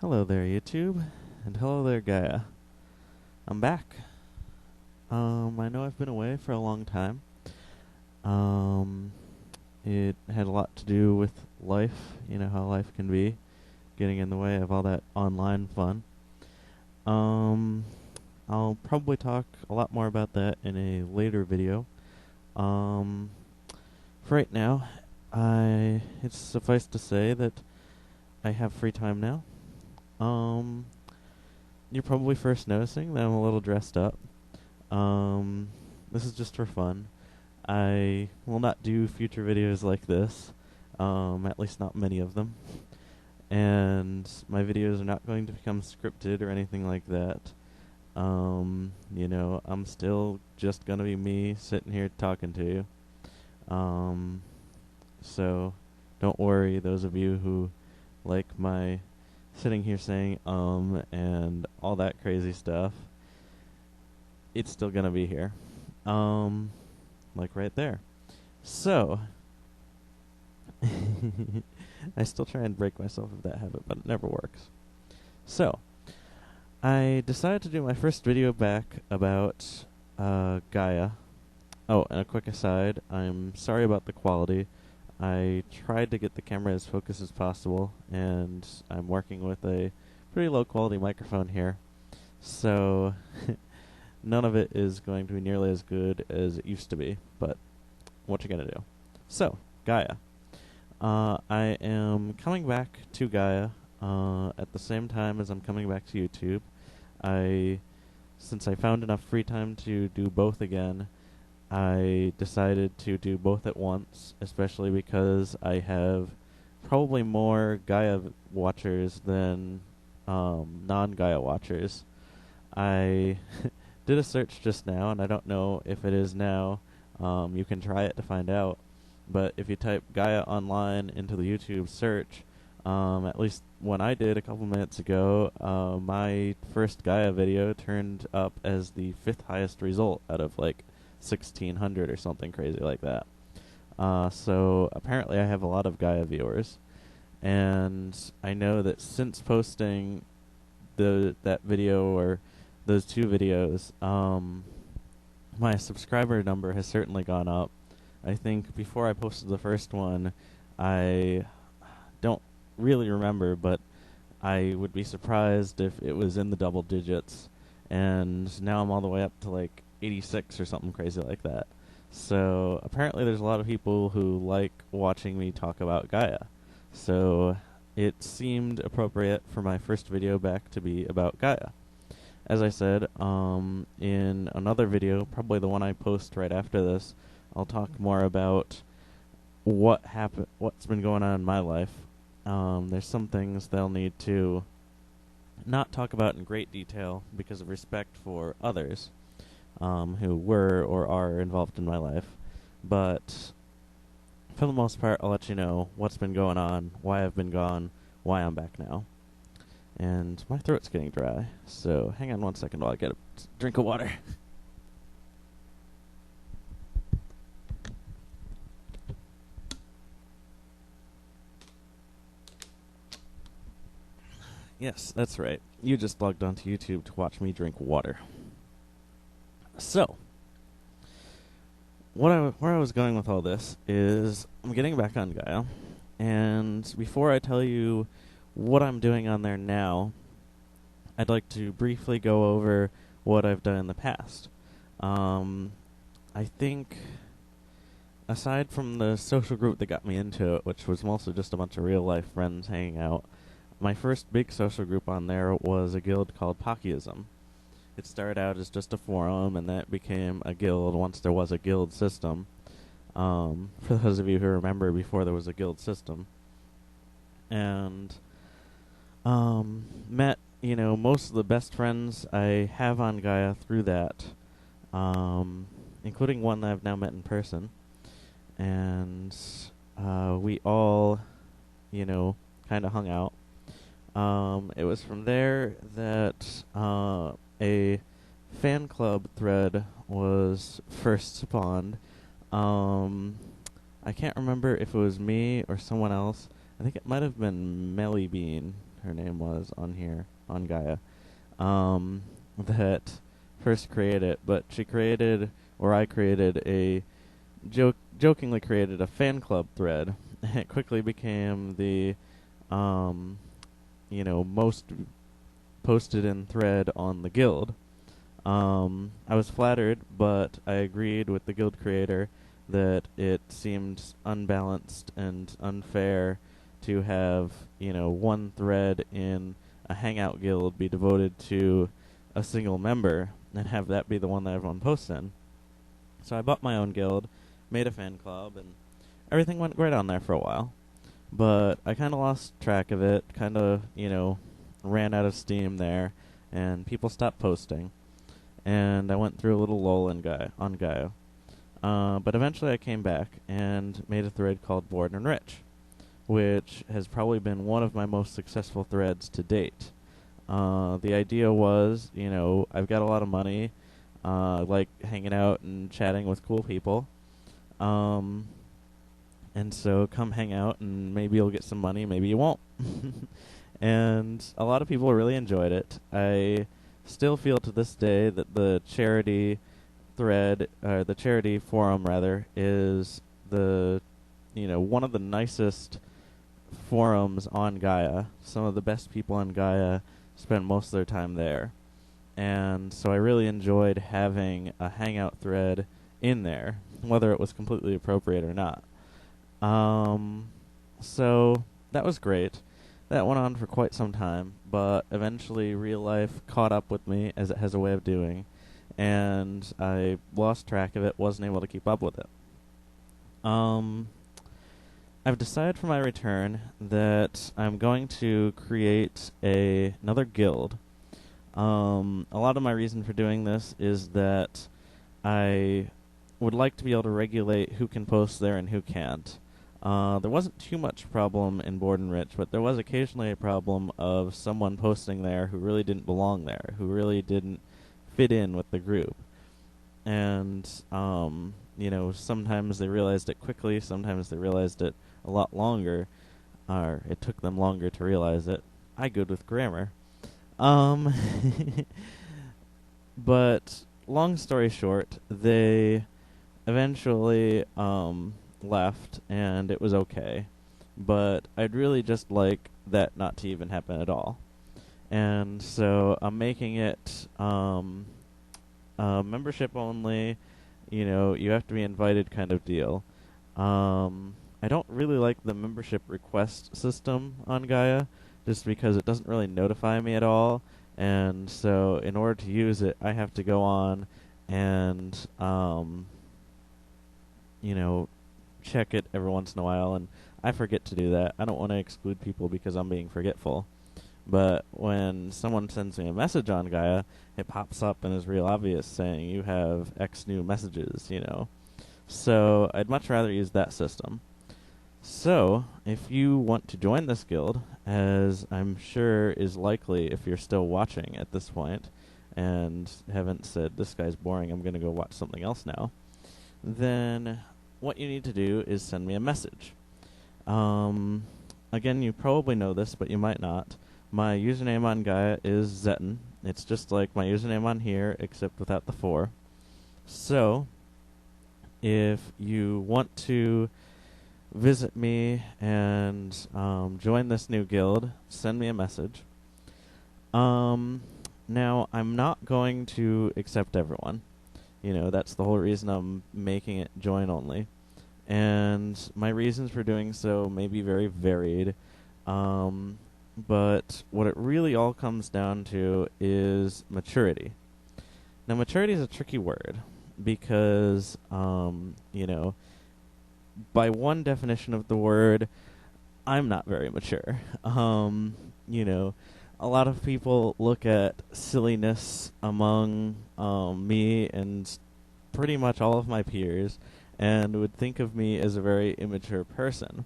Hello there, YouTube, and hello there, Gaia. I'm back. I know I've been away for a long time. Um, it had a lot to do with life, you know how life can be, getting in the way of all that online fun. Um, I'll probably talk a lot more about that in a later video. Um, for right now, it's suffice to say that I have free time now. You're probably first noticing that I'm a little dressed up. This is just for fun. I will not do future videos like this, at least not many of them. And my videos are not going to become scripted or anything like that. I'm still just gonna be me sitting here talking to you. So don't worry, those of you who like my sitting here saying and all that crazy stuff. It's still gonna be here. Like right there. So I still try and break myself of that habit, but it never works. So I decided to do my first video back about Gaia. Oh, and a quick aside, I'm sorry about the quality. I tried to get the camera as focused as possible, and I'm working with a pretty low quality microphone here. So none of it is going to be nearly as good as it used to be, but what you gonna do? So, Gaia. I am coming back to Gaia at the same time as I'm coming back to YouTube. Since I found enough free time to do both again, I decided to do both at once, especially because I have probably more Gaia watchers than non-Gaia watchers. I did a search just now, and I don't know if it is now. You can try it to find out. But if you type Gaia online into the YouTube search, at least when I did a couple minutes ago, my first Gaia video turned up as the 5th highest result out of like 1,600 or something crazy like that. So apparently I have a lot of Gaia viewers. And I know that since posting that video or those two videos, my subscriber number has certainly gone up. I think before I posted the first one, I don't really remember, but I would be surprised if it was in the double digits. And now I'm all the way up to like 86 or something crazy like that. So apparently there's a lot of people who like watching me talk about Gaia. So it seemed appropriate for my first video back to be about Gaia. As I said, in another video, probably the one I post right after this, I'll talk more about what's been going on in my life. There's some things they'll need to not talk about in great detail because of respect for others who were or are involved in my life. But for the most part, I'll let you know what's been going on, why I've been gone, why I'm back now. And my throat's getting dry, so hang on 1 second while I get a drink of water. Yes, that's right. You just logged onto YouTube to watch me drink water. So, where I was going with all this is I'm getting back on Gaia, and before I tell you what I'm doing on there now, I'd like to briefly go over what I've done in the past. I think, aside from the social group that got me into it, which was mostly just a bunch of real-life friends hanging out, my first big social group on there was a guild called Pockeyism. It started out as just a forum, and that became a guild once there was a guild system. For those of you who remember before there was a guild system. And met, most of the best friends I have on Gaia through that, including one that I've now met in person. And we all, kind of hung out. It was from there that a fan club thread was first spawned. I can't remember if it was me or someone else. I think it might have been Melly Bean her name was on here, on Gaia, that first created it, but she created, or I created jokingly created a fan club thread. It quickly became the, most posted in thread on the guild. I was flattered, but I agreed with the guild creator that it seemed unbalanced and unfair to have, one thread in a hangout guild be devoted to a single member and have that be the one that everyone posts in. So I bought my own guild, made a fan club, and everything went great on there for a while. But I kind of lost track of it, kind of, ran out of steam there, and people stopped posting. And I went through a little lull on Gaia. But eventually I came back and made a thread called Bored and Rich, which has probably been one of my most successful threads to date. The idea was, I've got a lot of money, like hanging out and chatting with cool people. And so come hang out and maybe you'll get some money, maybe you won't. And a lot of people really enjoyed it. I still feel to this day that the charity thread, the charity forum rather, is the, one of the nicest forums on Gaia. Some of the best people on Gaia spend most of their time there. And so I really enjoyed having a hangout thread in there, whether it was completely appropriate or not. So that was great. That went on for quite some time, but eventually real life caught up with me, as it has a way of doing, and I lost track of it, wasn't able to keep up with it. I've decided for my return that I'm going to create another guild. A lot of my reason for doing this is that I would like to be able to regulate who can post there and who can't. There wasn't too much problem in Bored and Rich, but there was occasionally a problem of someone posting there who really didn't belong there, who really didn't fit in with the group. And, sometimes they realized it quickly, sometimes they realized it a lot longer, or it took them longer to realize it. I good with grammar. But, long story short, they eventually, left, and it was okay. But I'd really just like that not to even happen at all. And so I'm making it membership only, you have to be invited kind of deal. I don't really like the membership request system on Gaia, just because it doesn't really notify me at all. And so in order to use it, I have to go on and, check it every once in a while, and I forget to do that. I don't want to exclude people because I'm being forgetful. But when someone sends me a message on Gaia, it pops up and is real obvious saying you have X new messages, So I'd much rather use that system. So if you want to join this guild, as I'm sure is likely if you're still watching at this point and haven't said, this guy's boring, I'm going to go watch something else now, then what you need to do is send me a message. Again, you probably know this, but you might not. My username on Gaia is Zetan. It's just like my username on here, except without the 4. So, if you want to visit me and join this new guild, send me a message. Now, I'm not going to accept everyone. That's the whole reason I'm making it join only. And my reasons for doing so may be very varied. But what it really all comes down to is maturity. Now, maturity is a tricky word because, by one definition of the word, I'm not very mature. A lot of people look at silliness among me and pretty much all of my peers and would think of me as a very immature person.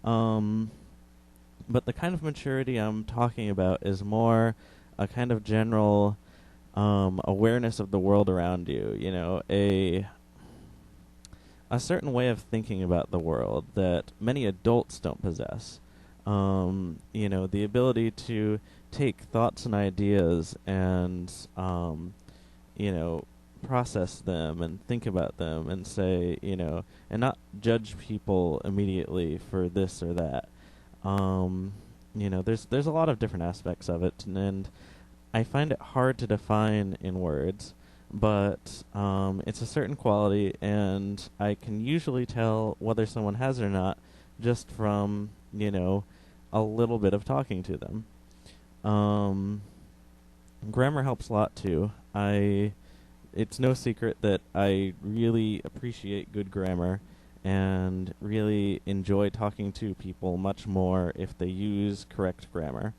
But the kind of maturity I'm talking about is more a kind of general awareness of the world around you, a certain way of thinking about the world that many adults don't possess. The ability to take thoughts and ideas and, you know, process them and think about them and say, and not judge people immediately for this or that. There's a lot of different aspects of it, and I find it hard to define in words, but it's a certain quality, and I can usually tell whether someone has it or not just from, a little bit of talking to them. Grammar helps a lot too. It's no secret that I really appreciate good grammar and really enjoy talking to people much more if they use correct grammar.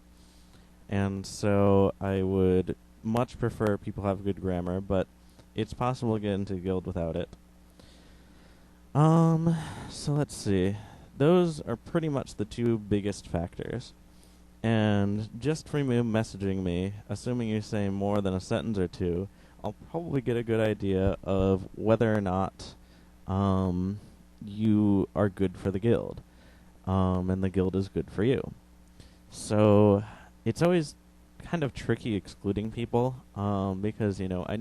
And so I would much prefer people have good grammar, but it's possible to get into the guild without it. So let's see. Those are pretty much the two biggest factors. And just from you messaging me, assuming you say more than a sentence or two, I'll probably get a good idea of whether or not you are good for the guild, and the guild is good for you. So it's always kind of tricky excluding people, because, I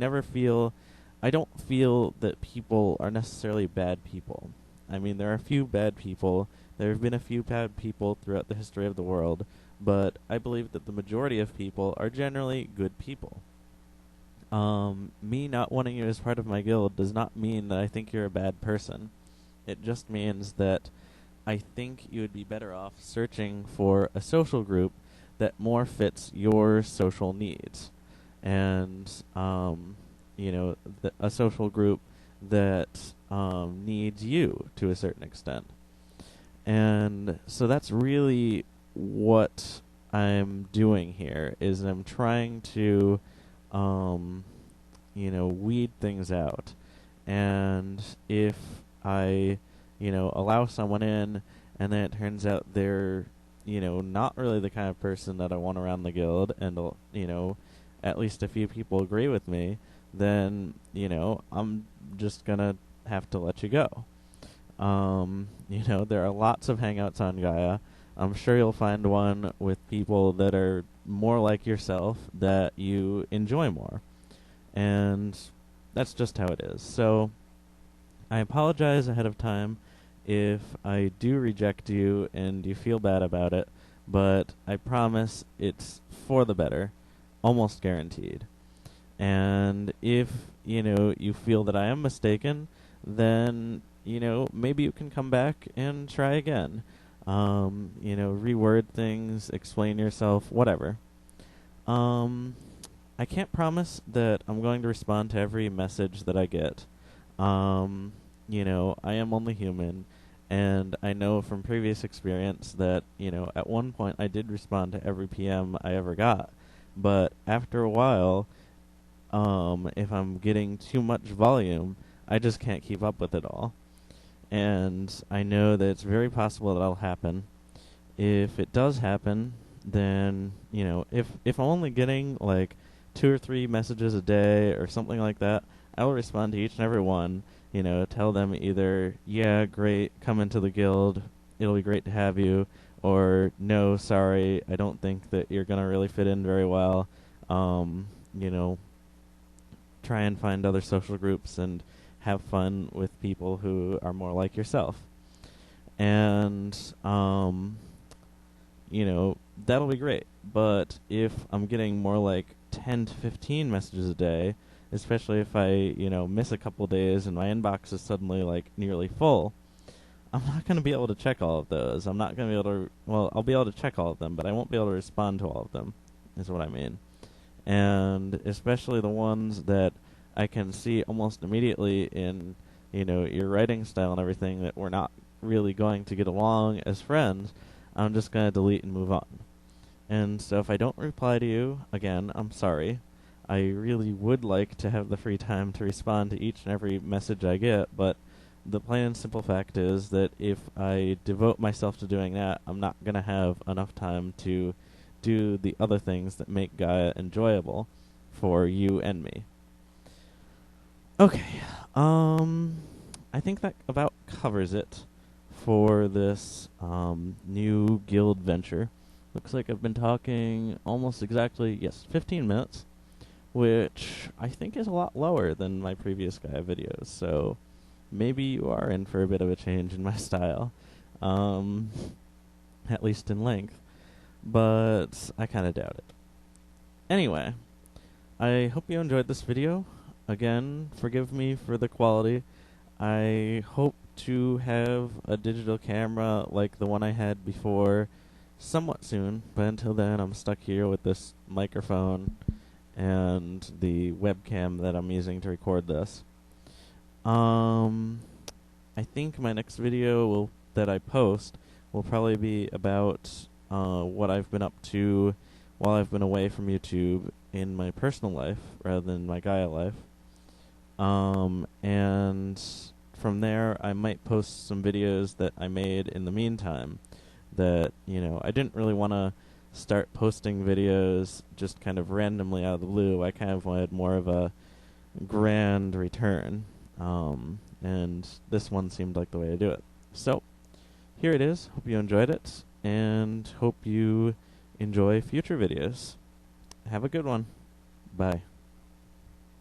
don't feel that people are necessarily bad people. I mean, there are a few bad people. There have been a few bad people throughout the history of the world, but I believe that the majority of people are generally good people. Me not wanting you as part of my guild does not mean that I think you're a bad person. It just means that I think you would be better off searching for a social group that more fits your social needs. And, a social group that needs you to a certain extent. And so that's really what I'm doing here, is I'm trying to, weed things out. And if I, allow someone in and then it turns out they're, not really the kind of person that I want around the guild, and, at least a few people agree with me, then, I'm just gonna have to let you go. There are lots of hangouts on Gaia. I'm sure you'll find one with people that are more like yourself that you enjoy more. And that's just how it is. So I apologize ahead of time if I do reject you and you feel bad about it, but I promise it's for the better, almost guaranteed. And if, you feel that I am mistaken, then, maybe you can come back and try again. Reword things, explain yourself, whatever. I can't promise that I'm going to respond to every message that I get. I am only human, and I know from previous experience that, at one point I did respond to every PM I ever got. But after a while, if I'm getting too much volume, I just can't keep up with it all. And I know that it's very possible that that'll happen. If it does happen, then, if I'm only getting like 2 or 3 messages a day or something like that, I will respond to each and every one, tell them either, yeah, great, come into the guild, it'll be great to have you, or no, sorry, I don't think that you're going to really fit in very well. Try and find other social groups and have fun with people who are more like yourself. And, that'll be great. But if I'm getting more like 10 to 15 messages a day, especially if I, miss a couple days and my inbox is suddenly like nearly full, I'm not going to be able to check all of those. I'm not going to be able to, I'll be able to check all of them, but I won't be able to respond to all of them, is what I mean. And especially the ones that I can see almost immediately in, your writing style and everything that we're not really going to get along as friends, I'm just going to delete and move on. And so if I don't reply to you, again, I'm sorry. I really would like to have the free time to respond to each and every message I get, but the plain and simple fact is that if I devote myself to doing that, I'm not going to have enough time to do the other things that make Gaia enjoyable for you and me. Okay, I think that about covers it for this new guild venture. Looks like I've been talking almost exactly, 15 minutes, which I think is a lot lower than my previous Gaia videos, so maybe you are in for a bit of a change in my style, at least in length, but I kind of doubt it. Anyway, I hope you enjoyed this video. Again, forgive me for the quality. I hope to have a digital camera like the one I had before somewhat soon, but until then I'm stuck here with this microphone and the webcam that I'm using to record this. I think my next video that I post will probably be about what I've been up to while I've been away from YouTube in my personal life rather than my Gaia life. And from there, I might post some videos that I made in the meantime that, I didn't really want to start posting videos just kind of randomly out of the blue. I kind of wanted more of a grand return. And this one seemed like the way to do it. So, here it is. Hope you enjoyed it, and hope you enjoy future videos. Have a good one. Bye.